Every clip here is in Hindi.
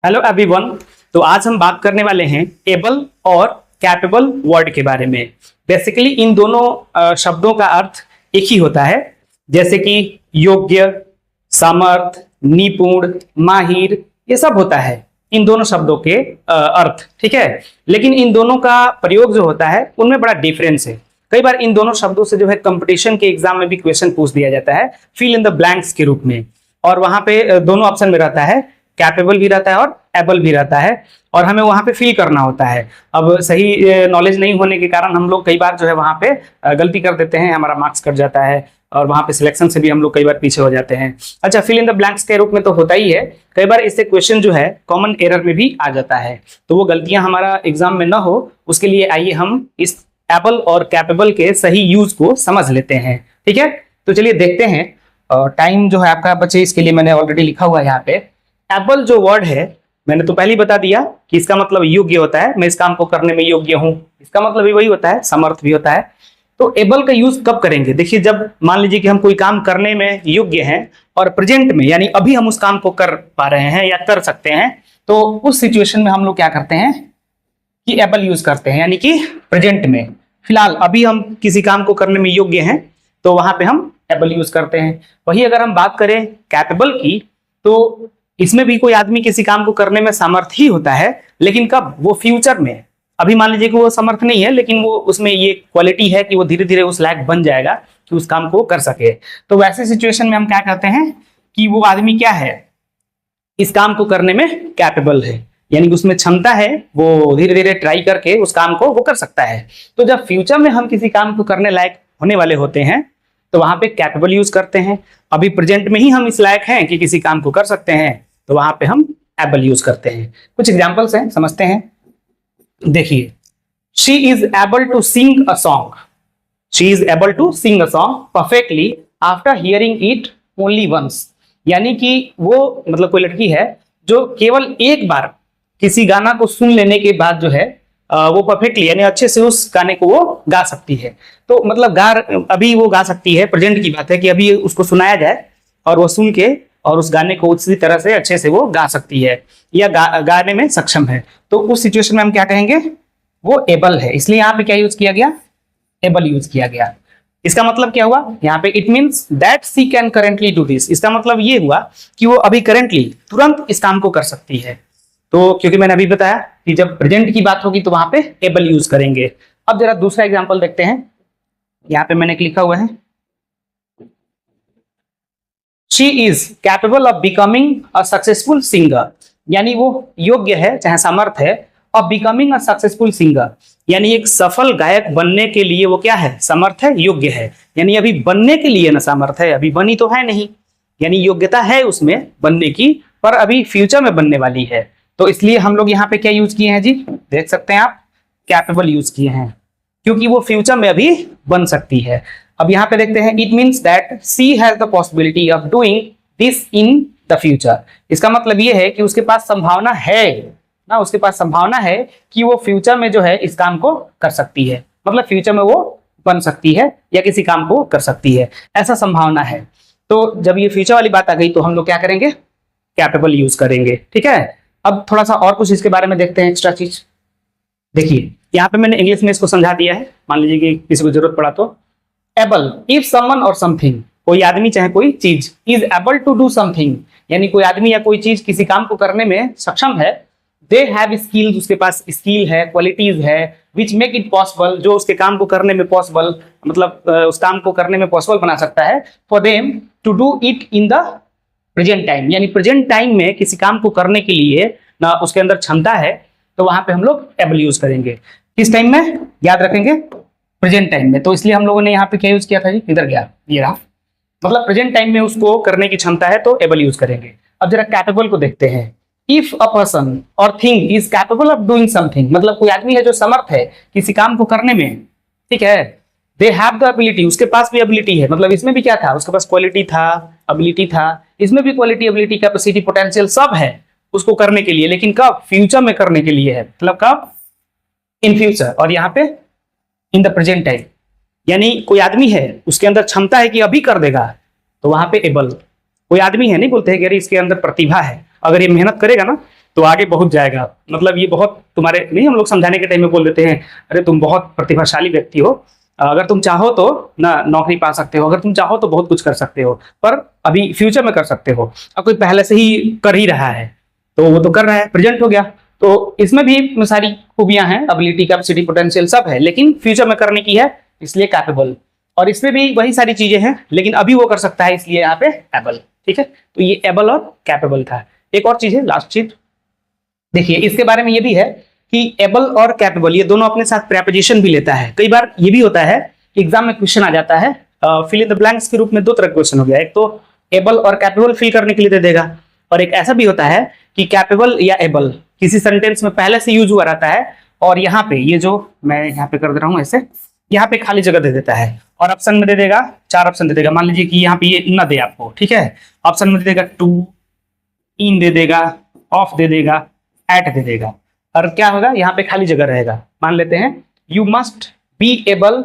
Hello everyone. तो आज हम बात करने वाले हैं एबल और कैपेबल वर्ड के बारे में। बेसिकली इन दोनों शब्दों का अर्थ एक ही होता है, जैसे कि योग्य, समर्थ, निपुण, माहिर, ये सब होता है इन दोनों शब्दों के अर्थ, ठीक है। लेकिन इन दोनों का प्रयोग जो होता है उनमें बड़ा डिफरेंस है। कई बार इन दोनों शब्दों से जो है कंपटीशन के एग्जाम में भी क्वेश्चन पूछ दिया जाता है फिल इन द ब्लैंक्स के रूप में, और वहां पे दोनों ऑप्शन में रहता है, कैपेबल भी रहता है और एबल भी रहता है, और हमें वहां पे फिल करना होता है। अब सही नॉलेज नहीं होने के कारण हम लोग कई बार जो है वहां पे गलती कर देते हैं, हमारा मार्क्स कट जाता है और वहां पे सिलेक्शन से भी हम लोग कई बार पीछे हो जाते हैं। अच्छा, फिल इन द ब्लैंक्स के रूप में तो होता ही है, कई बार इससे क्वेश्चन जो है कॉमन एरर में भी आ जाता है, तो वो गलतियां हमारा एग्जाम में ना हो उसके लिए आइए हम इस एबल और कैपेबल के सही यूज को समझ लेते हैं, ठीक है। तो चलिए देखते हैं। टाइम जो है आपका बचे, इसके लिए मैंने ऑलरेडी लिखा हुआ है यहाँ पे। एबल जो वर्ड है मैंने तो पहले ही बता दिया कि इसका मतलब योग्य होता है, मैं इस काम को करने में योग्य हूं, इसका मतलब भी वही होता है, समर्थ भी होता है। तो एबल का यूज कब करेंगे? देखिए, जब मान लीजिए कि हम कोई काम करने में योग्य हैं और प्रेजेंट में यानी अभी हम उस काम को कर पा रहे हैं या कर सकते हैं, तो उस सिचुएशन में हम लोग क्या करते हैं कि एबल यूज करते हैं, यानी कि प्रेजेंट में फिलहाल अभी हम किसी काम को करने में योग्य हैं तो वहां पे हम एबल यूज करते हैं। वही अगर हम बात करें कैपेबल की, तो इसमें भी कोई आदमी किसी काम को करने में समर्थ ही होता है, लेकिन कब? वो फ्यूचर में। अभी मान लीजिए कि वो समर्थ नहीं है, लेकिन वो उसमें ये क्वालिटी है कि वो धीरे धीरे उस लायक बन जाएगा कि उस काम को कर सके। तो वैसे सिचुएशन में हम क्या कहते हैं कि वो आदमी क्या है, इस काम को करने में कैपेबल है, यानी कि उसमें क्षमता है, वो धीरे धीरे ट्राई करके उस काम को वो कर सकता है। तो जब फ्यूचर में हम किसी काम को करने लायक होने वाले होते हैं तो वहां पे कैपेबल यूज करते हैं। अभी प्रेजेंट में ही हम इस लायक हैं कि किसी काम को कर सकते हैं तो वहां पे हम एबल यूज करते हैं। कुछ एग्जांपल्स हैं, समझते हैं। देखिए, she is able to sing a song. She is able to sing a song perfectly after hearing it only once. यानी कि वो मतलब कोई लड़की है जो केवल एक बार किसी गाना को सुन लेने के बाद जो है वो परफेक्टली यानी अच्छे से उस गाने को वो गा सकती है। तो मतलब अभी वो गा सकती है, प्रेजेंट की बात है कि अभी उसको सुनाया जाए और वो सुन के और उस गाने को उसी तरह से अच्छे से वो गा सकती है या गाने में सक्षम है। तो उस सिचुएशन में हम क्या कहेंगे? वो एबल है। इसलिए यहाँ पे क्या यूज किया गया? एबल यूज किया गया। इसका मतलब क्या हुआ यहाँ पे? It means that she can currently do this. इसका मतलब ये हुआ कि वो अभी करेंटली तुरंत इस काम को कर सकती है। तो क्योंकि मैंने अभी बताया कि जब प्रेजेंट की बात होगी तो वहां पे एबल यूज करेंगे। अब जरा दूसरा एग्जांपल देखते हैं। यहाँ पे मैंने लिखा हुआ है, she is capable of becoming a successful singer. यानी वो योग्य है, चाहे समर्थ है, of becoming a successful singer, यानी एक सफल गायक बनने के लिए वो क्या है? समर्थ है, योग्य है। यानी अभी बनने के लिए ना समर्थ है, अभी बनी तो है नहीं, यानी योग्यता है उसमें बनने की, पर अभी फ्यूचर में बनने वाली है। तो इसलिए हम लोग यहाँ पे क्या यूज किए हैं जी? देख सकते हैं आप, कैपेबल यूज किए हैं, क्योंकि वो फ्यूचर में अभी बन सकती है। अब यहाँ पे देखते हैं, it means that she has the possibility of doing this in the future. इसका मतलब ये है कि उसके पास संभावना है ना, उसके पास संभावना है कि वो फ्यूचर में जो है इस काम को कर सकती है, मतलब फ्यूचर में वो बन सकती है या किसी काम को कर सकती है, ऐसा संभावना है। तो जब ये फ्यूचर वाली बात आ गई तो हम लोग क्या करेंगे? कैपेबल यूज करेंगे, ठीक है। अब थोड़ा सा और कुछ इसके बारे में देखते हैं, एक्स्ट्रा चीज। देखिए, यहाँ पे मैंने इंग्लिश में इसको समझा दिया है, मान लीजिए कि किसी को जरूरत पड़ा तो। Able, if someone or something, कोई आदमी चाहे कोई चीज, is able to do something, यानी कोई आदमी या कोई चीज किसी काम को करने में सक्षम है। दे हैव स्किल्स, उसके पास स्किल है, क्वालिटीज है, विच मेक इट पॉसिबल, जो उसके काम को करने में पॉसिबल, मतलब उस काम को करने में पॉसिबल बना सकता है, for them to do it in the present time. यानी प्रेजेंट टाइम में किसी काम को करने के लिए ना उसके अंदर क्षमता है, तो वहां पे हम लोग एबल यूज करेंगे। किस टाइम में? याद रखेंगे, प्रेजेंट टाइम में। तो इसलिए हम लोगों ने यहाँ पे क्या यूज किया था जी? इधर गया, ये रहा, मतलब प्रेजेंट टाइम में उसको करने की क्षमता है तो एबल यूज करेंगे। अब जरा कैपेबल को देखते हैं। इफ अ पर्सन और thing is capable of doing something, मतलब कोई आदमी है जो समर्थ है किसी काम को करने में, ठीक है। दे हैव द एबिलिटी, उसके पास भी एबिलिटी है, मतलब इसमें भी क्या था? उसके पास क्वालिटी था, एबिलिटी था, इसमें भी क्वालिटी, एबिलिटी, कैपेसिटी, पोटेंशियल सब है उसको करने के लिए, लेकिन कब? फ्यूचर में करने के लिए है, मतलब कब? In future. और यहाँ पे इन द प्रेजेंट टाइम, यानी कोई आदमी है उसके अंदर क्षमता है कि अभी कर देगा, तो वहां पे एबल। कोई आदमी है, नहीं बोलते हैं कि अरे इसके अंदर प्रतिभा है, अगर ये मेहनत करेगा ना तो आगे बहुत जाएगा। मतलब ये बहुत तुम्हारे नहीं, हम लोग समझाने के टाइम में बोल देते हैं अरे तुम बहुत प्रतिभाशाली व्यक्ति हो, अगर तुम चाहो तो ना नौकरी पा सकते हो, अगर तुम चाहो तो बहुत कुछ कर सकते हो, पर अभी फ्यूचर में कर सकते हो। अब कोई पहले से ही कर ही रहा है तो वो तो कर रहा है, प्रेजेंट हो गया, तो इसमें भी सारी खूबियां हैं, एबिलिटी, कैपेसिटी, पोटेंशियल सब है, लेकिन फ्यूचर में करने की है इसलिए कैपेबल। और इसमें भी वही सारी चीजें हैं, लेकिन अभी वो कर सकता है इसलिए यहाँ पे एबल। ठीक है, तो ये एबल और कैपेबल था। एक और चीज है, लास्ट चीज देखिए, इसके बारे में ये भी है कि एबल और कैपेबल ये दोनों अपने साथ प्रेपोजिशन भी लेता है। कई बार ये भी होता है कि एग्जाम में क्वेश्चन आ जाता है फिल इन द ब्लैंक्स के रूप में, दो तरह का क्वेश्चन हो गया, एक तो एबल और कैपेबल फिल करने के लिए दे देगा, और एक ऐसा भी होता है कि कैपेबल या एबल किसी सेंटेंस में पहले से यूज हुआ रहता है, और यहाँ पे ये जो मैं यहाँ पे कर दे रहा हूँ ऐसे, यहाँ पे खाली जगह दे देता है और ऑप्शन में दे देगा, 4 ऑप्शन दे देगा। मान लीजिए कि यहाँ पे ये न दे आपको, ठीक है, ऑप्शन में दे देगा टू, इन दे देगा, ऑफ दे देगा, एट दे देगा, और क्या होगा यहाँ पे खाली जगह रहेगा। मान लेते हैं you must be able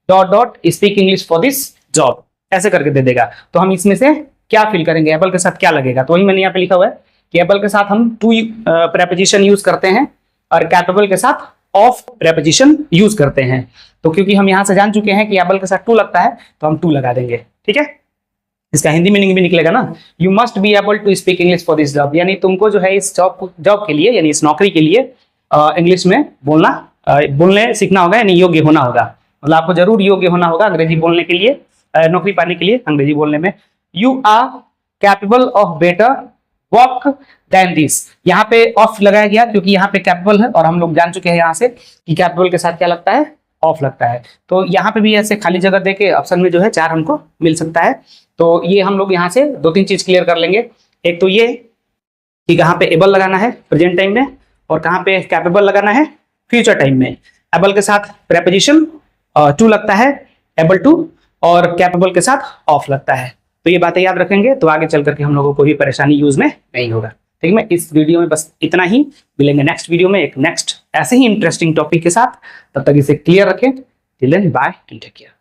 dot dot speak English for this job, ऐसे करके दे देगा। तो हम इसमें से क्या फिल करेंगे, एबल के साथ क्या लगेगा, तो वही मैंने यहाँ पे लिखा हुआ है कि एबल के साथ हम टू प्रेपोजिशन यूज करते हैं और कैपेबल के साथ ऑफ प्रेपोजिशन यूज करते हैं। तो क्योंकि हम यहाँ से जान चुके हैं कि एबल के साथ टू लगता है तो हम टू लगा देंगे। ठीक है, इसका हिंदी मीनिंग भी निकलेगा ना, you must be able to speak English for this job, यानी तुमको जो है इस जॉब के लिए, यानी इस नौकरी के लिए इंग्लिश में बोलने सीखना होगा, यानी योग्य होना होगा। मतलब आपको जरूर योग्य होना होगा अंग्रेजी बोलने के लिए, नौकरी पाने के लिए अंग्रेजी बोलने में। You are capable of better work than this, यहाँ पे ऑफ लगाया गया क्योंकि यहाँ पे कैपेबल है और हम लोग जान चुके हैं यहाँ से कि कैपेबल के साथ क्या लगता है, ऑफ लगता है। तो यहाँ पे भी ऐसे खाली जगह देके ऑप्शन में जो है 4 हमको मिल सकता है। तो ये हम लोग यहाँ से 2-3 चीज क्लियर कर लेंगे। एक तो ये कि कहाँ पे एबल लगाना है प्रेजेंट टाइम में, और कहाँ पे कैपेबल लगाना है फ्यूचर टाइम में। एबल के साथ प्रेपोजिशन टू लगता है, एबल टू, और कैपेबल के साथ ऑफ लगता है। तो ये बातें याद रखेंगे तो आगे चल करके हम लोगों को भी परेशानी यूज में नहीं होगा। ठीक है, इस वीडियो में बस इतना ही, मिलेंगे नेक्स्ट वीडियो में एक नेक्स्ट ऐसे ही इंटरेस्टिंग टॉपिक के साथ। तब तक इसे क्लियर रखें। Till then bye and take care.